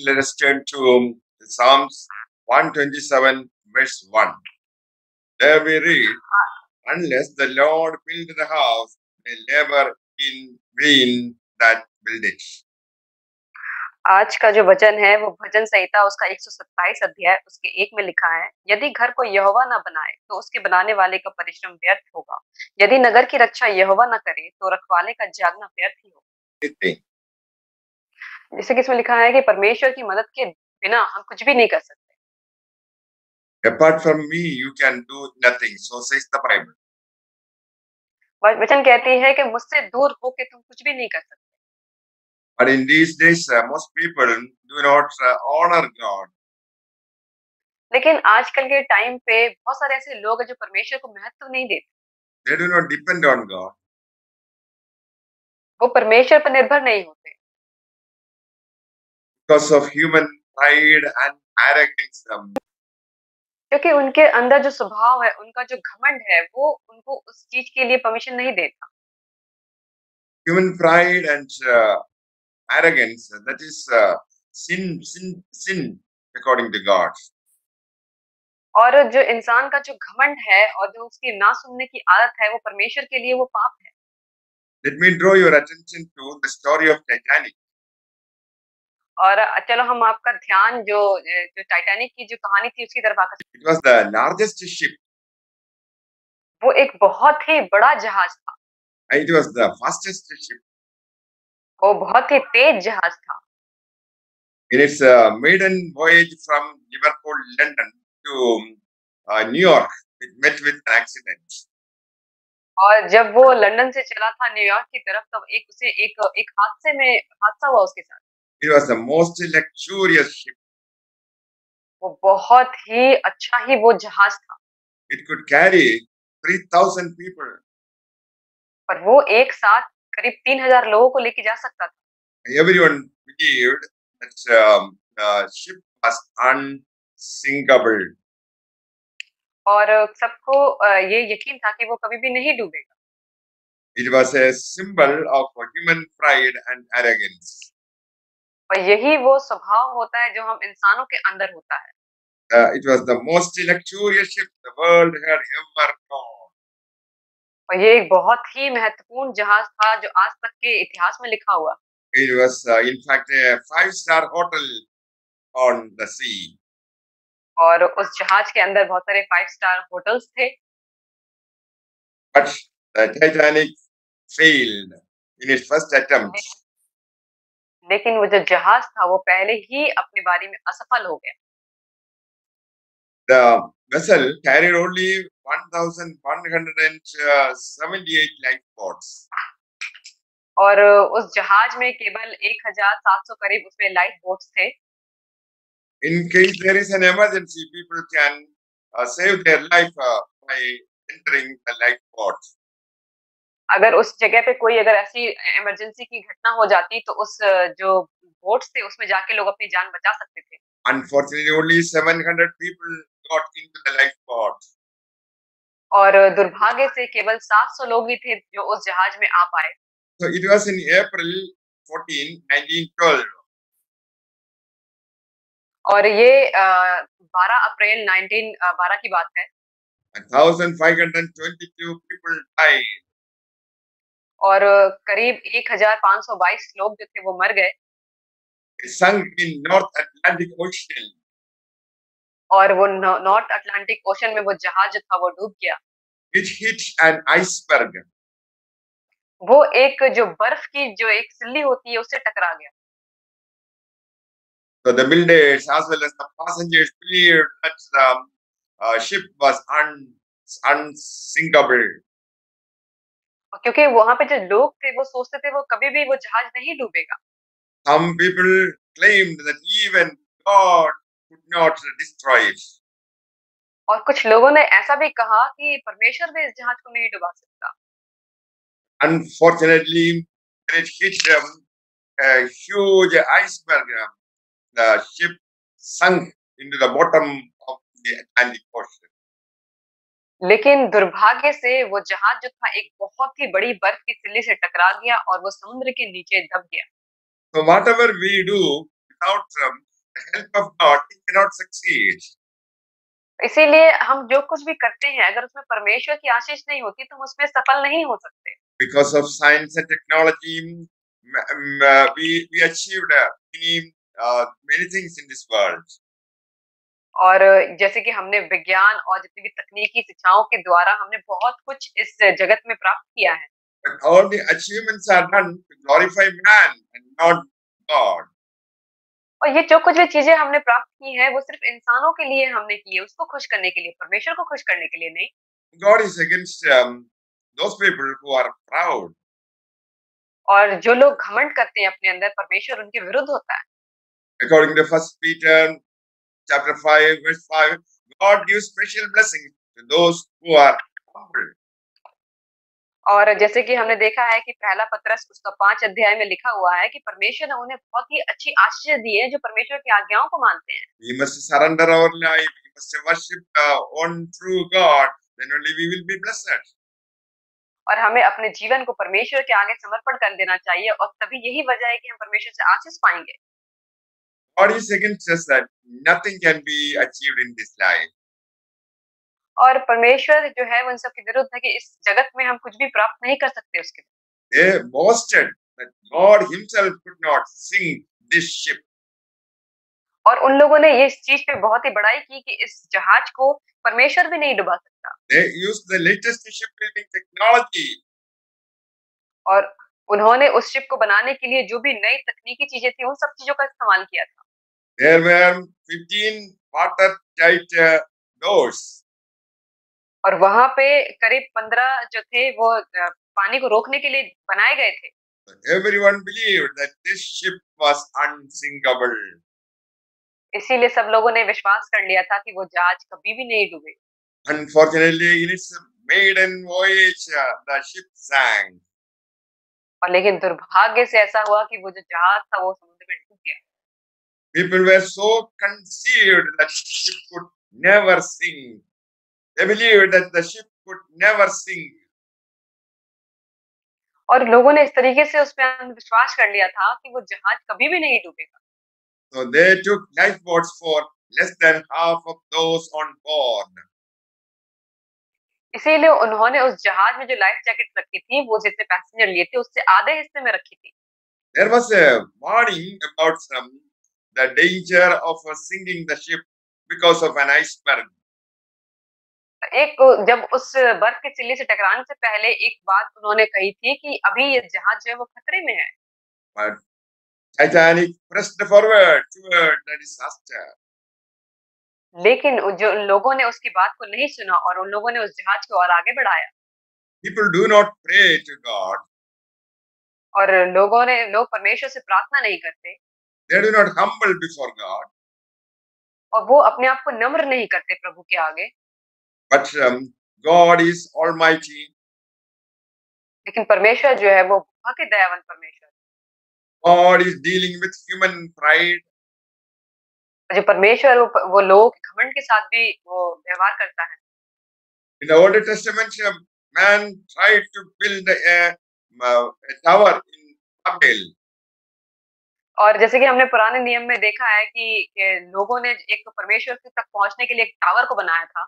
let us turn to Psalms 127, verse 1. There we read, unless the Lord build the house, they labor in vain that build it. आज का जो वचन है वो भजन संहिता उसका 127 अध्याय उसके 1 में लिखा है, यदि घर को यहोवा न बनाए तो उसके बनाने वाले का परिश्रम व्यर्थ होगा। यदि नगर की रक्षा यहोवा न करे तो रखवाले का जागना व्यर्थ ही होगा। Anything. जैसे कि इसमें लिखा है कि परमेश्वर की मदद के बिना हम कुछ भी नहीं कर सकते। Apart from me, you can do nothing. So says the Bible. वचन कहती है कि मुझसे दूर होके तुम कुछ भी नहीं कर सकते। But in these days, most people do not honor God. लेकिन आजकल के टाइम पे बहुत सारे ऐसे लोग हैं जो परमेश्वर को महत्व नहीं देते। They do not depend on God. वो परमेश्वर पर निर्भर नहीं होते Because of human pride and arrogance. क्योंकि उनके अंदर जो स्वभाव है, उनका जो घमंड है, वो उनको उस चीज के लिए परमिशन नहीं देता। Human pride and arrogance, that is sin according to God. और जो इंसान का जो घमंड है और जो उसकी ना सुनने की आदत है, वो परमेश्वर के लिए वो पाप है। Let me draw your attention to the story of Titanic. और चलो हम आपका ध्यान जो टाइटैनिक की जो कहानी थी उसकी तरफ आकर्षित। It was the largest ship. वो एक बहुत ही बड़ा जहाज था। It was the fastest ship. वो बहुत ही तेज जहाज था। In its maiden voyage from Liverpool, London to New York, it met with an accident. और जब वो लंदन से चला था न्यूयॉर्क की तरफ, तब एक हादसा हुआ उसके साथ। It was the most luxurious ship. वो बहुत ही अच्छा ही वो जहाज था। It could carry 3,000 people. पर वो एक साथ करीब 3000 लोगों को लेके जा सकता था। Everyone believed that the ship was unsinkable. और सबको ये यकीन था कि वो कभी भी नहीं डूबेगा। It was a symbol of human pride and arrogance. और यही वो स्वभाव होता है जो हम इंसानों के अंदर होता है। It was the most luxurious ship the world had ever known. और ये एक बहुत ही महत्वपूर्ण जहाज था जो आज तक के इतिहास में लिखा हुआ। It was in fact a 5-star hotel on the sea. और उस जहाज के अंदर बहुत सारे 5 स्टार होटल्स थे। But the Titanic failed in its first attempt. लेकिन वो जो जहाज था वो पहले ही अपनी बारी में असफल हो गया। The vessel carried only 1,178 lifeboats. और उस jahaz में केवल 1700 करीब उसमें लाइफ बोट्स थे। In case there is an emergency, people can save their life by entering the lifeboat. अगर उस जगह पे कोई अगर ऐसी इमरजेंसी की घटना हो जाती तो उस जो बोट्स थे उसमें जाके लोग अपनी जान बचा सकते थे। Unfortunately, only 700 people got into the lifeboat. और दुर्भाग्य से केवल 700 लोग ही थे जो उस जहाज में आ पाए। So it was in April 14, 1912. और ये 12 अप्रैल 1912 की बात है। 1,522 people died. और करीब 1522 लोग जो थे वो मर गए। It sunk in North Atlantic Ocean. और वो नॉर्थ अटलांटिक ओशन में वो जहाज जो था वो डूब गया। It hit an iceberg. वो एक जो बर्फ की जो एक सिल्ली होती है उससे टकरा गया। So the builders as well as the passengers believed that the ship was unsinkable. क्योंकि वहाँ पे जो लोग थे वो सोचते थे वो कभी भी वो जहाज नहीं डूबेगा। Some people claimed that even God could not destroy it. और कुछ लोगों ने ऐसा भी कहा कि परमेश्वर भी इस जहाज को नहीं डुबा सकता। Unfortunately, when it hit a huge iceberg, the ship sunk into the bottom of the Atlantic Ocean. लेकिन दुर्भाग्य से वो जहाज जो था एक बहुत ही बड़ी बर्फ की सिल्ली से टकरा गया और वो समुद्र के नीचे दब गया। So whatever we do without the help of God, he cannot succeed. इसीलिए हम जो कुछ भी करते हैं, अगर उसमें परमेश्वर की आशीष नहीं होती, तो हम उसमें सफल नहीं हो सकते। Because of science and technology, we achieved many things in this world. और जैसे कि हमने विज्ञान और जितनी भी तकनीकी शिक्षाओं के द्वारा हमने बहुत कुछ इस जगत में प्राप्त किया है। But all the achievements are done to glorify man and not God. और ये जो कुछ भी चीजें हमने प्राप्त की हैं, वो सिर्फ इंसानों के लिए हमने की है, उसको खुश करने के लिए, परमेश्वर को खुश करने के लिए नहीं। God is against those people who are proud. और जो लोग घमंड करते हैं अपने अंदर, परमेश्वर उनके विरुद्ध होता है। According to 1 Peter chapter 5, verse 5, God gives special blessings to those who are humble. और जैसे कि हमने देखा है कि पहला पत्रस उसका 5 अध्याय में लिखा हुआ है कि परमेश्वर ने उन्हें बहुत ही अच्छी आशीष दी है जो परमेश्वर की आज्ञाओं को मानते हैं। We must surrender our life. We must worship one true God. Then only we will be blessed. और हमें अपने जीवन को परमेश्वर के आगे समर्पण कर देना चाहिए, और तभी यही वजह है कि हम परमेश्वर से आशीष पाएंगे। God is against us that nothing can be achieved in this life. और परमेश्वर जो है वो इन सब के विरुद्ध है कि इस जगत में हम कुछ भी प्राप्त नहीं कर सकते उसके। They boasted that God himself could not sink this ship. और उन लोगों ने ये इस चीज पे बहुत ही बड़ाई की कि इस जहाज को परमेश्वर भी नहीं डुबा सकता। They used the latest shipbuilding technology. और उन्होंने उस शिप को बनाने के लिए जो भी नई तकनीकी चीजें थी, उन सब चीजों का इस्तेमाल किया था। There were 15 watertight doors. और वहां पे करीब 15 जो थे वो पानी को रोकने के लिए बनाए गए थे। Everyone believed that this ship was unsinkable. इसीलिए सब लोगों ने विश्वास कर लिया था कि वो जहाज कभी भी नहीं डूबे। Unfortunately, in its maiden voyage, the ship sank. और लेकिन दुर्भाग्य से ऐसा हुआ कि वो जो जहाज था वो समुद्र में डूब गया। People were so conceived that the ship could never sink. They believed that the ship could never sink. और लोगों ने इस तरीके से उस पे विश्वास कर लिया था कि वो जहाज कभी भी नहीं डूबेगा। So they took lifeboats for less than half of those on board. इसीलिए उन्होंने उस जहाज में जो लाइफ जैकेट रखी थी, वो जितने पैसेंजर लिए थे उससे आधे हिस्से में रखी थी। There was a warning about the danger of sinking the ship because of an iceberg. एक जब उस बर्फ की सिल्ली से टकराने से पहले एक बात उन्होंने कही थी कि अभी ये जहाज जो है वो खतरे में है। But Titanic pressed forward toward the disaster. लेकिन जो लोगों ने उसकी बात को नहीं सुना और उन लोगों ने उस जहाज को और आगे बढ़ाया। People do not pray to God. और लोग परमेश्वर से प्रार्थना नहीं करते। They do not humble before God. और वो अपने आप को नम्र नहीं करते प्रभु के आगे। But God is Almighty. लेकिन परमेश्वर जो है वो बहुत ही दयावान परमेश्वर। God is dealing with human pride. जो परमेश्वर वो लोग घमंड के साथ भी वो व्यवहार करता है। In the Old Testament, man tried to build a tower in Babel. और जैसे कि हमने पुराने नियम में देखा है कि लोगों ने एक परमेश्वर तक पहुंचने के लिए एक टावर को बनाया था।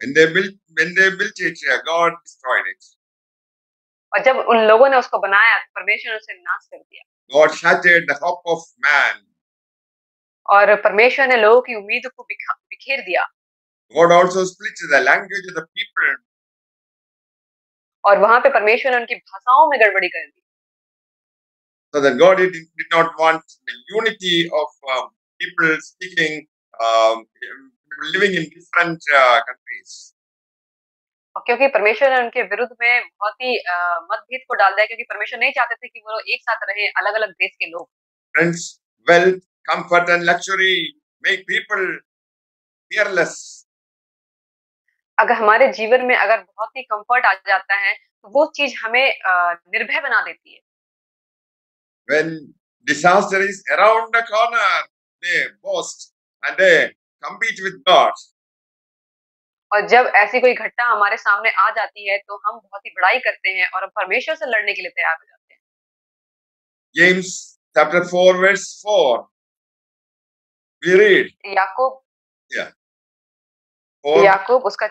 When they built it, God destroyed it. और जब उन लोगों ने उसको बनाया तो परमेश्वर ने उसे नाश कर दिया। God shattered the hope of man. और परमेश्वर ने लोगों की उम्मीद को बिखेर दिया। God also split the language of the people. और वहां पे परमेश्वर ने उनकी भाषाओं में गड़बड़ी कर दी। So that God did not want the unity of people speaking, living in different countries. और क्योंकि परमेश्वर ने उनके विरुद्ध में बहुत ही मतभेद को डाल दिया, क्योंकि परमेश्वर नहीं चाहते थे कि वो लोग एक साथ रहें, अलग-अलग देश के लोग। Friends, wealth, comfort and luxury make people fearless. अगर हमारे जीवन में अगर बहुत ही कंफर्ट आ जाता है, तो वो चीज हमें निर्भय बना देती है। When disaster is around the corner, they boast and they compete with God. और जब ऐसी कोई घटना हमारे सामने आ जाती है, तो हम बहुत ही बड़ाई करते हैं और हम परमेश्वर से लड़ने के लिए तैयार हो जाते हैं। James chapter 4 verse 4. We read, Yakub yeah, for याकूब उसका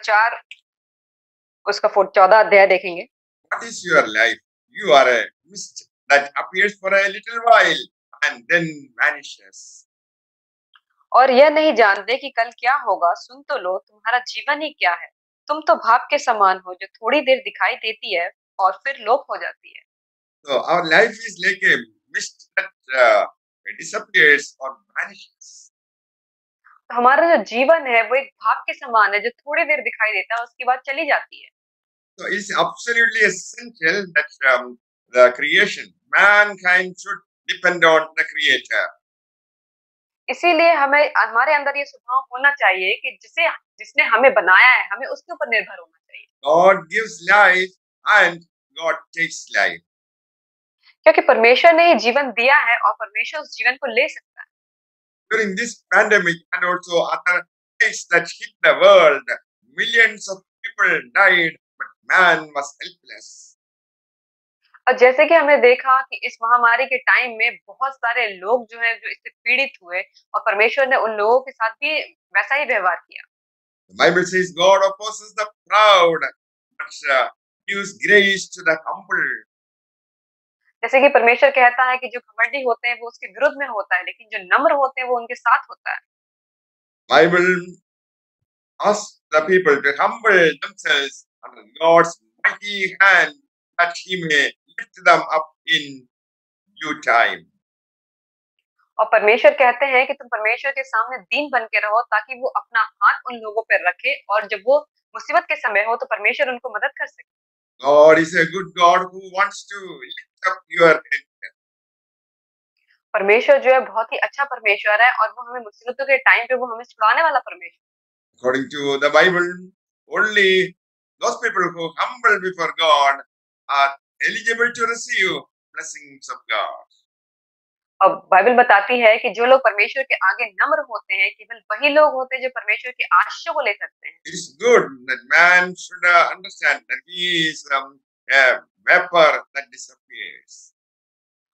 14 अध्याय देखेंगे। what is your life? You are a mist that appears for a little while and then vanishes. और यह नहीं जानते कि कल क्या होगा। सुन तो लो, तुम्हारा जीवन ही क्या है। तुम तो भाप के समान हो जो थोड़ी देर दिखाई देती है और फिर लोप हो जाती है। So our life is like a mist that disappears or vanishes. तो हमारा जो जीवन है वो एक भाप के समान है जो थोड़ी देर दिखाई देता है, उसके बाद चली जाती है। So it's absolutely essential that the creation, mankind should depend on the Creator. इसीलिए हमें हमारे अंदर ये स्वभाव होना चाहिए कि जिसने हमें बनाया है, हमें उसके ऊपर निर्भर होना चाहिए। God gives life and God takes life. क्योंकि परमेश्वर ने ये जीवन दिया है और परमेश्वर उस जीवन को ले सकता है। During this pandemic and also other things that hit the world, millions of people died, but man was helpless. और जैसे कि हमने देखा कि इस महामारी के टाइम में बहुत सारे लोग जो हैं जो इससे पीड़ित हुए और परमेश्वर ने उन लोगों के साथ भी वैसा ही व्यवहार किया। The Bible says God opposes the proud, but gives grace to the humble. जैसे कि परमेश्वर कहता है कि जो घमंडी होते हैं वो उसके विरुद्ध में होता है, लेकिन जो नम्र होते हैं वो उनके साथ होता है। Bible asks the people to humble themselves under God's mighty hand that He may lift them up in due time. और परमेश्वर कहते हैं कि तुम परमेश्वर के सामने दीन बन के रहो ताकि वो अपना हाथ उन लोगों पर रखे और जब वो मुसीबत के समय हो तो परमेश्वर उनको मदद कर सके। God is a good God who wants to lift up your head. परमेश्वर जो है बहुत ही अच्छा परमेश्वर है और वो हमें मुसीबतों के टाइम पे वो हमें छुड़ाने वाला परमेश्वर। According to the Bible, only those people who humble before God are eligible to receive blessings of God. अब बाइबल बताती है कि जो लोग परमेश्वर के आगे नम्र होते हैं केवल वही लोग होते हैं जो परमेश्वर के आशीषों को ले सकते हैं। It is good that man should understand that he is a vapor that disappears.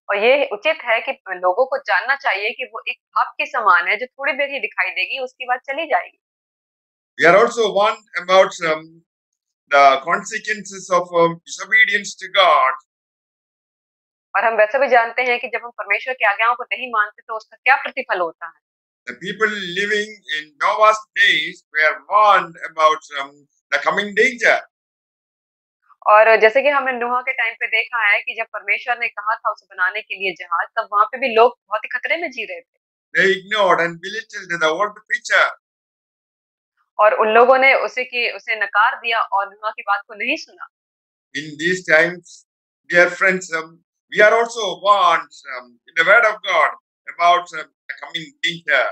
और ये उचित है कि लोगों को जानना चाहिए कि वो एक भाप के समान है जो थोड़ी देर ही दिखाई देगी, उसके बाद चली जाएगी। We are also warned about the consequences of disobedience to God. और हम वैसे भी जानते हैं कि जब हम परमेश्वर की आज्ञाओं को नहीं मानते तो उसका क्या प्रतिफल होता है। The people living in Noah's days were warned about the coming danger. और जैसे कि हमने नूह के टाइम पे देखा है कि जब परमेश्वर ने कहा था उसे बनाने के लिए जहाज, तब वहां पे भी लोग बहुत ही खतरे में जी रहे थे। They ignored and belittled the old preacher. और उन लोगों ने उसे नकार दिया और नूह की बात को नहीं सुना। In these times, dear friends, we are also warned in the Word of God about the coming danger.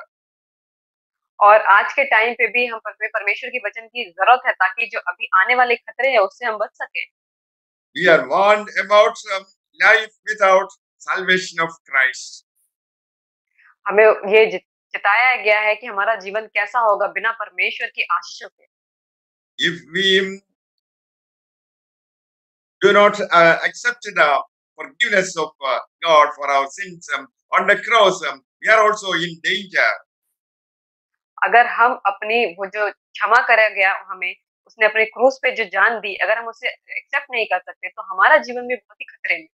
और आज के टाइम पे भी हम परमेश्वर के वचन की जरूरत है ताकि जो अभी आने वाले खतरे हैं उससे हम बच सकें। We are warned about life without salvation of Christ. हमें ये चिताया गया है कि हमारा जीवन कैसा होगा बिना परमेश्वर की आशीषों के। If we do not accept the forgiveness of God for our sins on the cross, we are also in danger. अगर हम अपनी वो जो क्षमा करा गया हमें, उसने अपने क्रूस पे जो जान दी, अगर हम उसे एक्सेप्ट नहीं कर सकते तो हमारा जीवन भी बहुत ही खतरे में।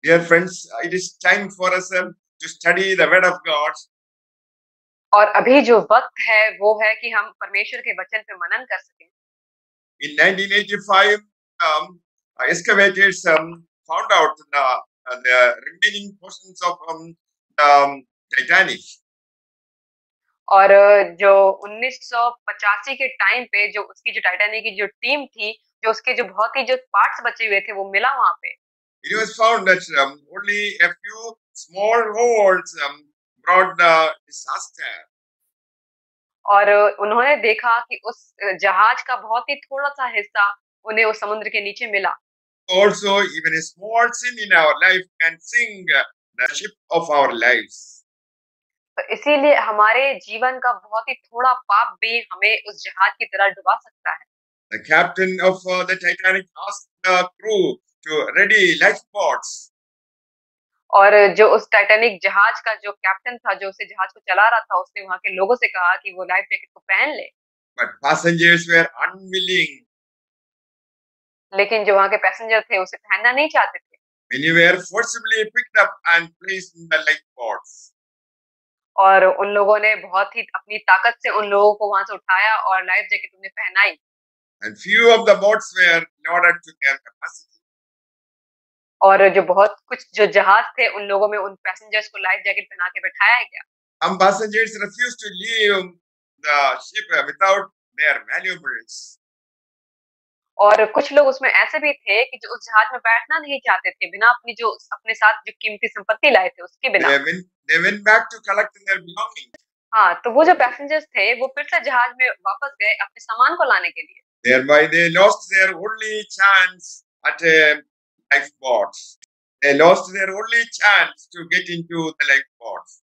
Dear friends, it is time for us to study the Word of God. और अभी जो वक्त है वो है कि हम परमेश्वर के वचन पे मनन कर सकें। In 1985, excavators found out the remaining portions of Titanic. और जो 1985 के टाइम पे जो उसकी जो टाइटैनिक की जो टीम थी, जो उसके जो बहुत ही जो पार्ट्स बचे हुए थे वो मिला वहां पे। It was found that only a few small holes brought the disaster. और उन्होंने देखा कि उस जहाज का बहुत ही थोड़ा सा हिस्सा उन्हें उस समुद्र के नीचे मिला। Also, even a small sin in our life can sink the ship of our lives. तो इसीलिए हमारे जीवन का बहुत ही थोड़ा पाप भी हमें उस जहाज की तरह डुबा सकता है। The captain of the Titanic asked the crew to ready lifeboats. और जो उस टाइटैनिक जहाज का जो कैप्टन था, जो उसे जहाज को चला रहा था, उसने वहाँ के लोगों से कहा कि वो लाइफ जैकेट को पहन ले। but passengers were unwilling. लेकिन जो वहाँ के पैसेंजर थे, उसे पहनना नहीं चाहते थे। Many were forcibly picked up and placed in the lifeboats. और उन लोगों ने बहुत ही अपनी ताकत से उन लोगों को वहाँ से उठाया और लाइफ जैकेट उन्हें पहनाई। And few of the boats were loaded to their capacity. और जो बहुत कुछ जो जहाज थे, उन लोगों में उन पैसेंजर्स को लाइफ जैकेट पहना के बैठाया गया। Some passengers refused to leave the ship without their valuables. और कुछ लोग उसमें ऐसे भी थे कि जो उस जहाज में बैठना नहीं चाहते थे, बिना अपने साथ जो कीमती संपत्ति लाए थे, उसके बिना। They went back to collect their belongings. हाँ, तो वो जो पैसेंजर्स थे, वो फिर से जहाज में वापस गए अपने सामान को लाने के लिए। Thereby they lost their only chance at a lifeboat. They lost their only chance to get into the lifeboat.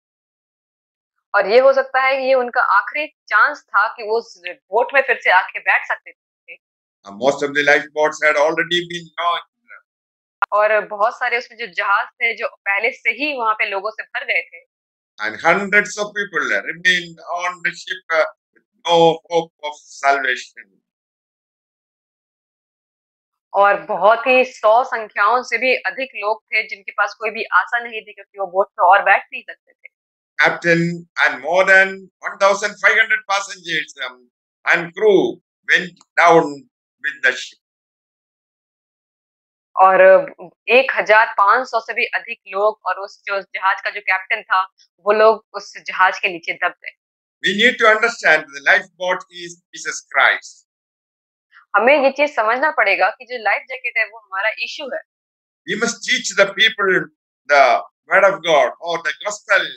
और ये हो सकता है कि ये उनका आखिरी चांस था कि वो उस बोट में फिर से आके बैठ सकते थे। Most of the lifeboats had already been launched. और बहुत सारे उसमें जो जहाज थे, जो पहले से ही वहाँ पे लोगों से भर गए थे। And hundreds of people remained on the ship with no hope of salvation. और बहुत ही 100 संख्याओं से भी अधिक लोग थे जिनके पास कोई भी आशा नहीं थी, क्योंकि वो बोट पे और बैठ नहीं सकते थे। Captain and more than 1,500 passengers and crew went down with the ship. और 1500 से भी अधिक लोग और उस जो जहाज का जो कैप्टन था, वो लोग उस जहाज के नीचे दब गए। We need to understand the lifeboat is Jesus Christ. हमें ये चीज समझना पड़ेगा कि जो लाइफ जैकेट है, वो हमारा यीशु है। We must teach the people the word of God or the gospel.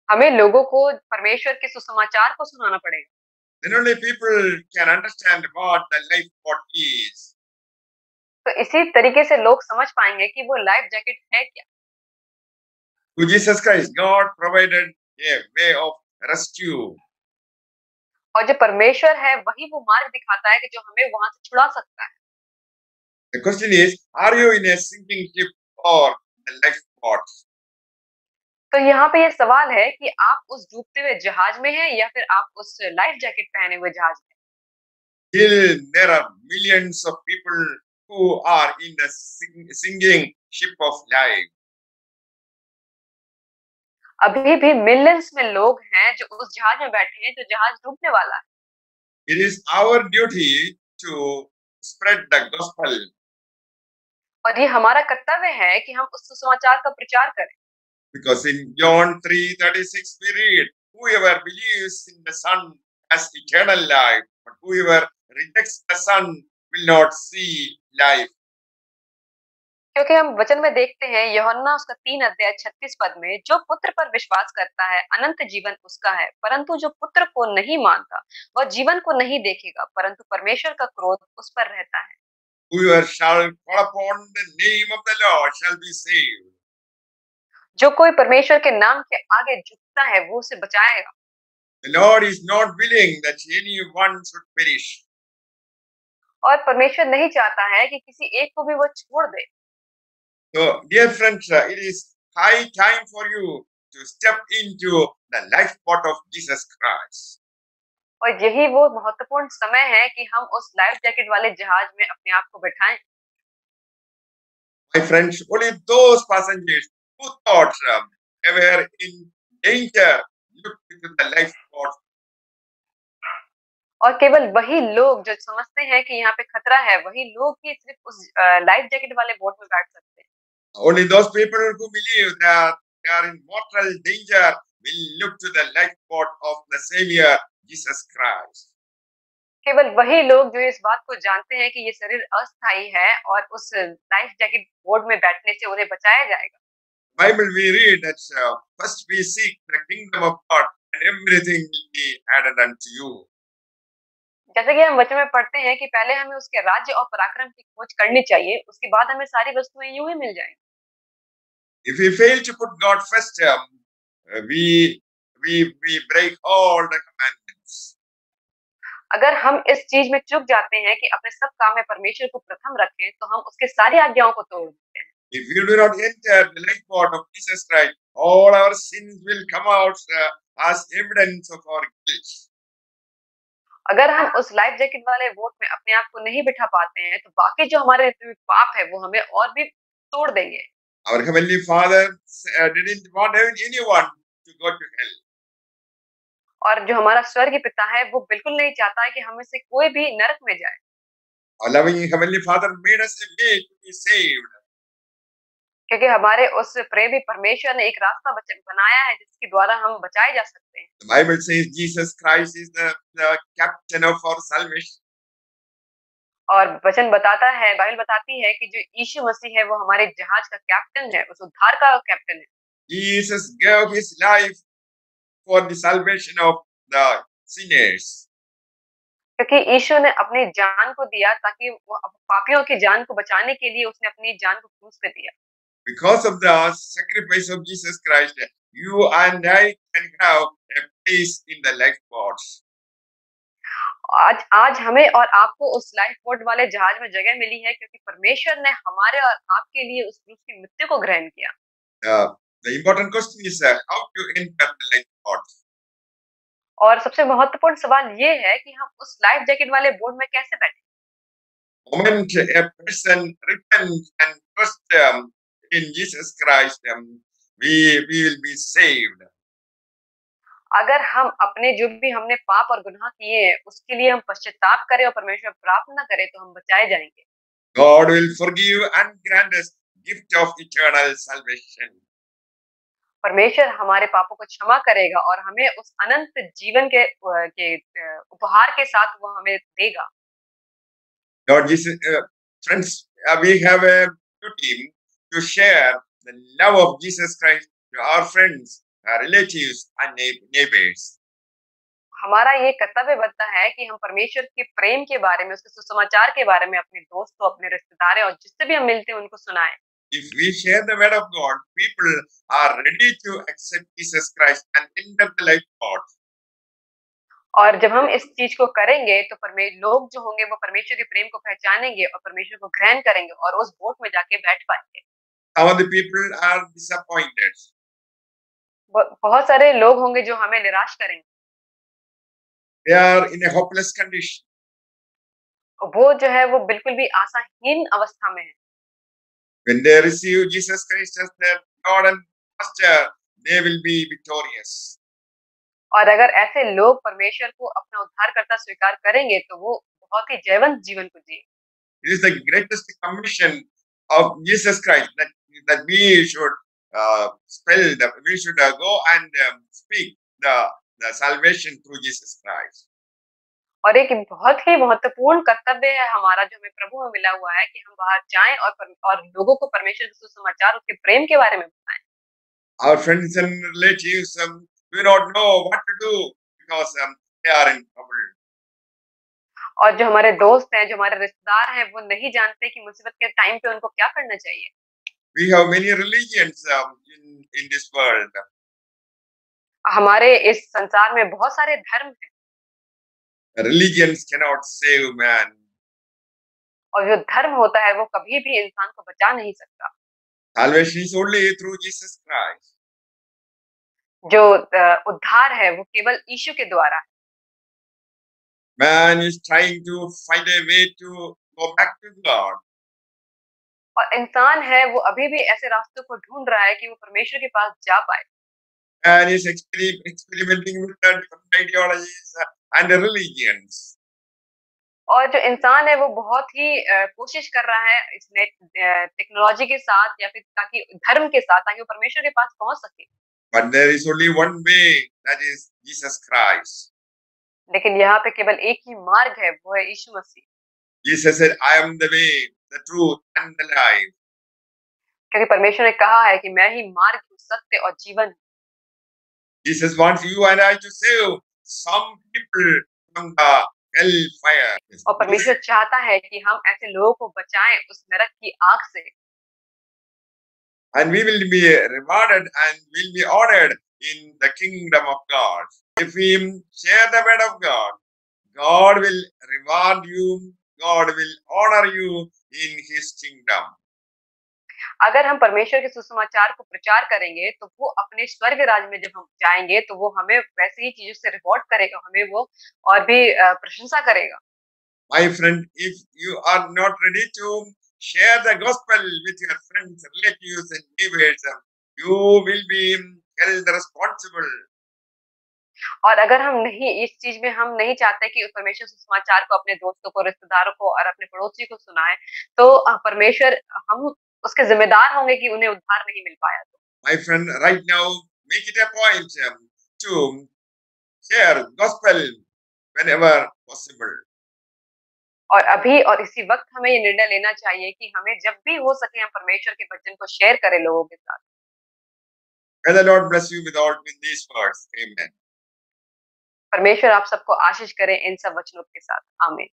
हमें लोगों को परमेश्वर के सुसमाचार को सुनाना पड़ेगा। Then only people can understand what the lifeboat is. तो इसी तरीके से लोग समझ पाएंगे कि वो लाइफ जैकेट है क्या। Through Jesus Christ, God provided a way of rescue. और जो परमेश्वर है, वही वो मार्ग दिखाता है कि जो हमें वहां से छुड़ा सकता है। The question is, are you in a sinking ship or a lifeboat? तो यहाँ पे ये सवाल है कि आप उस डूबते हुए जहाज में हैं या फिर आप उस लाइफ जैकेट पहने हुए जहाज में। Still, there are millions of people who are in the sinking ship of life. अभी भी मिलियंस में लोग हैं जो उस जहाज में बैठे हैं, जो जहाज डूबने वाला है। It is our duty to spread the gospel. और ये हमारा कर्तव्य है कि हम उस सुसमाचार का प्रचार करें। Because in John 3:36 we read, whoever believes in the Son has eternal life, but whoever rejects the Son will not see life. क्योंकि हम वचन में देखते हैं, यूहन्ना उसका 3:36 में, जो पुत्र पर विश्वास करता है अनंत जीवन उसका है, परंतु जो पुत्र को नहीं मानता वह जीवन को नहीं देखेगा, परंतु परमेश्वर का क्रोध उस पर रहता है। Whoever shall call upon the name of the Lord shall be saved. जो कोई परमेश्वर के नाम के आगे झुकता है, वो उसे बचाएगा। The Lord is not willing that anyone should perish. और परमेश्वर नहीं चाहता है कि किसी एक को भी वो छोड़ दे। So, dear friends, it is high time for you to step into the lifeboat of Jesus Christ. और यही वो महत्वपूर्ण समय है कि हम उस लाइफ जैकेट वाले जहाज में अपने आप को बैठाएं। My friends, only those passengers who thought they were in danger looked into the lifeboat. और केवल वही लोग जो समझते हैं कि यहाँ पे खतरा है, वही लोग ही सिर्फ उस लाइफ जैकेट वाले बोट में बैठ सकते हैं। Only those people who believe that they are in mortal danger will look to the lifeboat of the Savior, Jesus Christ. केवल वही लोग जो इस बात को जानते हैं कि ये शरीर अस्थायी है और उस लाइफ जैकेट बोट में बैठने से उन्हें बचाया जाएगा। Bible we read that first we seek the kingdom of God and everything will be added unto you. जैसे कि हम वचन में पढ़ते हैं कि पहले हमें उसके राज्य और पराक्रम की खोज करनी चाहिए, उसके बाद हमें सारी वस्तुएं यूं ही मिल जाएंगी। If we fail to put God first, we break all the commandments. अगर हम इस चीज में चूक जाते हैं कि अपने सब काम में परमेश्वर को प्रथम रखें, तो हम उसके सारी आज्ञाओं को तोड़ देते हैं। If you do not enter the lifeboat of Jesus Christ, all our sins will come out as evidence of our guilt. अगर हम उस लाइफ जैकेट वाले बोट में अपने आप को नहीं बिठा पाते हैं, तो बाकी जो हमारे पाप है, वो हमें और भी तोड़ देंगे। Our Heavenly Father didn't want anyone to go to hell. और जो हमारा स्वर्गीय पिता है, वो बिल्कुल नहीं चाहता है कि हम में से कोई भी नरक में जाए। Our loving Heavenly Father made us a way to be saved. क्योंकि हमारे उस प्रेमी परमेश्वर ने एक रास्ता बनाया है, जिसके द्वारा हम बचाए जा सकते हैं। The Bible says Jesus Christ is the captain of our salvation. और वचन बताता है, बाइबल बताती है कि जो यीशु मसीह है, वो हमारे जहाज का कैप्टन है, उस उद्धार का कैप्टन है। Jesus gave his life for the salvation of the sinners. क्योंकि यीशु ने अपनी जान को दिया, ताकि वो पापियों की जान को बचाने के लिए उसने अपनी जान को क्रूस पे दिया। Because of the sacrifice of Jesus Christ, you and I can have a place in the lifeboats. आज हमें और आपको उस लाइफ बोट वाले जहाज में जगह मिली है, क्योंकि परमेश्वर ने हमारे और आपके लिए उस क्रूस की मृत्यु को ग्रहण किया। The important question is how to enter the lifeboats. और सबसे महत्वपूर्ण सवाल ये है कि हम उस लाइफ जैकेट वाले बोट में कैसे बैठे। The moment a person repents and trusts in Jesus Christ, we will be saved. अगर हम अपने जो भी हमने पाप और गुनाह किए हैं, उसके लिए हम पश्चाताप करें और परमेश्वर प्रार्थना करें, तो हम बचाए जाएंगे। God will forgive and grant us gift of eternal salvation. परमेश्वर हमारे पापों को क्षमा करेगा और हमें उस अनंत जीवन के उपहार के साथ वो हमें देगा। Lord Jesus, friends, we have a duty to share the love of Jesus Christ to our friends, our relatives, and neighbors. हमारा ये कर्तव्य बनता है कि हम परमेश्वर के प्रेम के बारे में, उसके सुसमाचार के बारे में अपने दोस्तों, अपने रिश्तेदारों और जिससे भी हम मिलते हैं उनको सुनाएं। If we share the word of God, people are ready to accept Jesus Christ and enter the lifeboat. और जब हम इस चीज को करेंगे, तो लोग जो होंगे वो परमेश्वर के प्रेम को पहचानेंगे और परमेश्वर को ग्रहण करेंगे और उस बोट में जाके बैठ पाएंगे। Some of the people are disappointed. बहुत सारे लोग होंगे जो हमें निराश करेंगे। They are in a hopeless condition. वो जो है वो बिल्कुल भी आशाहीन अवस्था में है। When they receive Jesus Christ as their Lord and Master, they will be victorious. और अगर ऐसे लोग परमेश्वर को अपना उद्धारकर्ता स्वीकार करेंगे, तो वो बहुत ही जयवंत जीवन को जिए। It is the greatest commission of Jesus Christ that we should we should go and speak the salvation through Jesus Christ. और एक बहुत ही महत्वपूर्ण कर्तव्य है हमारा, जो हमें प्रभु में मिला हुआ है, कि हम बाहर जाएं और लोगों को परमेश्वर के सुसमाचार, उसके प्रेम के बारे में बताएं। Our friends and relatives do not know what to do because they are in trouble. और जो हमारे दोस्त हैं, जो हमारे रिश्तेदार हैं, वो नहीं जानते कि मुसीबत के टाइम पे उनको क्या करना चाहिए। We have many religions in this world. हमारे इस संसार में बहुत सारे धर्म हैं। Religions cannot save man. और जो धर्म होता है, वो कभी भी इंसान को बचा नहीं सकता। Salvation is only through Jesus Christ. जो उद्धार है, वो केवल यीशु के द्वारा है। Man is trying to find a way to go back to God. और इंसान है, वो अभी भी ऐसे रास्तों को ढूंढ रहा है कि वो परमेश्वर के पास जा पाए। And is experimenting with the different ideologies and the religions. और जो इंसान है, वो बहुत ही कोशिश कर रहा है इस टेक्नोलॉजी के साथ या फिर ताकि धर्म के साथ, ताकि वो परमेश्वर के पास पहुंच सके। But there is only one way, that is Jesus Christ. लेकिन यहाँ पे केवल एक ही मार्ग है, वो है यीशु मसीह। Jesus said, I am the way, the truth and the life. क्योंकि परमेश्वर ने कहा है कि मैं ही मार्ग, सत्य और जीवन हूँ। Jesus wants you and I to save some people from the hellfire. और परमेश्वर चाहता है कि हम ऐसे लोगों को बचाएं उस नरक की आग से। And we will be rewarded and will be honored in the kingdom of God. If we share the word of God, God will reward you, God will honor you in His kingdom. अगर हम परमेश्वर के सुसमाचार को प्रचार करेंगे, तो वो अपने स्वर्ग राज्य में जब हम जाएँगे, तो वो हमें वैसी ही चीज़ों से रिवॉर्ड करेगा, हमें वो और भी प्रशंसा करेगा। My friend, if you are not ready to share the gospel with your friends, relatives, and neighbors, you will be held responsible. और अगर हम नहीं इस चीज़ में हम नहीं चाहते कि परमेश्वर सुसमाचार को अपने दोस्तों को, रिश्तेदारों को और अपने पड़ोसी को सुनाएँ, तो परमेश्वर हम उसके ज़िम्मेदार होंगे कि उन्हें उद्धार नहीं मिल पाया तो। My friend, right now, make it a point to share gospel whenever possible. और अभी और इसी वक़्त हमें ये निर्णय लेना चाहिए कि हमें जब भी हो सके हम परमेश्वर के वचन को शेयर करें लोगों के साथ। May the Lord bless you with these words. Amen. परमेश्वर आप सबको आशीष करे इन सब वचनों के साथ। आमीन।